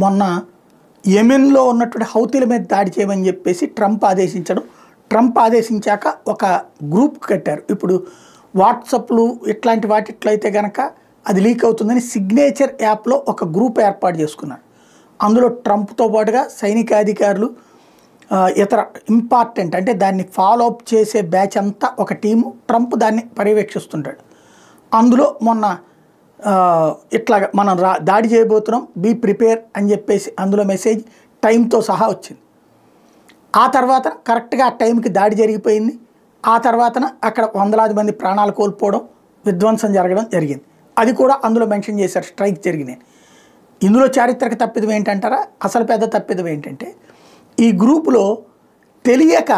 మొన్న యెమెన్లో ఉన్నటువంటి హౌతీల మీద దాడి చేయమని చెప్పేసి ట్రంప్ ఆదేశించడం, ట్రంప్ ఆదేశించాక ఒక గ్రూప్ కట్టారు. ఇప్పుడు వాట్సాప్లు ఇట్లాంటి వాటిట్లో అయితే కనుక అది లీక్ అవుతుందని సిగ్నేచర్ యాప్లో ఒక గ్రూప్ ఏర్పాటు చేసుకున్నారు. అందులో ట్రంప్తో పాటుగా సైనికాధికారులు, ఇతర ఇంపార్టెంట్ అంటే దాన్ని ఫాలో అప్ చేసే బ్యాచ్ అంతా ఒక టీము, ట్రంప్ దాన్ని పర్యవేక్షిస్తుంటాడు. అందులో మొన్న ఇట్లాగ మనం దాడి చేయబోతున్నాం, బీ ప్రిపేర్ అని చెప్పేసి అందులో మెసేజ్ టైంతో సహా వచ్చింది. ఆ తర్వాత కరెక్ట్గా ఆ టైంకి దాడి జరిగిపోయింది. ఆ తర్వాతన అక్కడ వందలాది మంది ప్రాణాలు కోల్పోవడం, విధ్వంసం జరగడం జరిగింది. అది కూడా అందులో మెన్షన్ చేశారు, స్ట్రైక్ జరిగినాయి. ఇందులో చారిత్రక తప్పిదం ఏంటంటారా? అసలు పెద్ద తప్పిదం ఏంటంటే ఈ గ్రూపులో తెలియక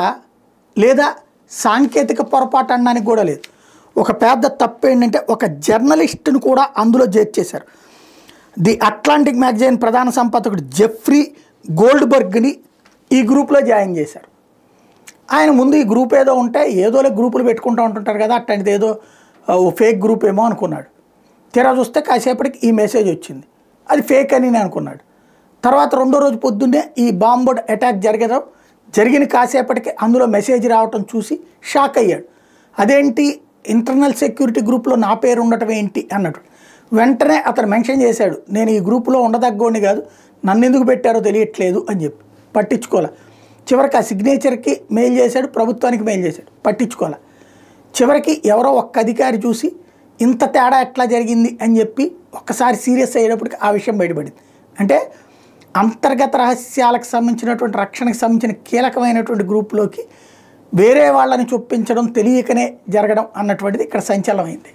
లేదా సాంకేతిక పొరపాటు అనడానికి కూడా లేదు. ఒక పెద్ద తప్పు ఏంటంటే ఒక జర్నలిస్ట్ను కూడా అందులో చేర్చేశారు. ది అట్లాంటిక్ మ్యాగజైన్ ప్రధాన సంపాదకుడు జెఫ్రీ గోల్డ్బర్గ్ని ఈ గ్రూప్లో జాయిన్ చేశారు. ఆయన ముందు ఈ గ్రూప్ ఏదో ఉంటే ఏదోలే గ్రూపులు పెట్టుకుంటూ ఉంటుంటారు కదా, అట్లాంటిది ఏదో ఫేక్ గ్రూప్ ఏమో అనుకున్నాడు. తీరా చూస్తే కాసేపటికి ఈ మెసేజ్ వచ్చింది, అది ఫేక్ అని నేను అనుకున్నాడు. తర్వాత రెండో రోజు పొద్దున్నే ఈ బాంబ్ అటాక్ జరిగిన కాసేపటికి అందులో మెసేజ్ రావటం చూసి షాక్ అయ్యాడు. అదేంటి ఇంటర్నల్ సెక్యూరిటీ గ్రూప్లో నా పేరు ఉండటం ఏంటి అన్నట్టు. వెంటనే అతను మెన్షన్ చేశాడు, నేను ఈ గ్రూప్లో ఉండదగ్గోని కాదు, నన్ను ఎందుకు పెట్టారో తెలియట్లేదు అని చెప్పి. పట్టించుకోలే. చివరికి ఆ సిగ్నేచర్కి మెయిల్ చేశాడు, ప్రభుత్వానికి మెయిల్ చేశాడు, పట్టించుకోలే. చివరికి ఎవరో ఒక్క అధికారి చూసి ఇంత తేడా ఎట్లా జరిగింది అని చెప్పి ఒక్కసారి సీరియస్ అయ్యేటప్పటికి ఆ విషయం బయటపడింది. అంటే అంతర్గత రహస్యాలకు సంబంధించినటువంటి రక్షణకు సంబంధించిన కీలకమైనటువంటి గ్రూప్లోకి వేరే వాళ్ళని చొప్పించడం తెలియకనే జరగడం అన్నటువంటిది ఇక్కడ సంచలనమైంది.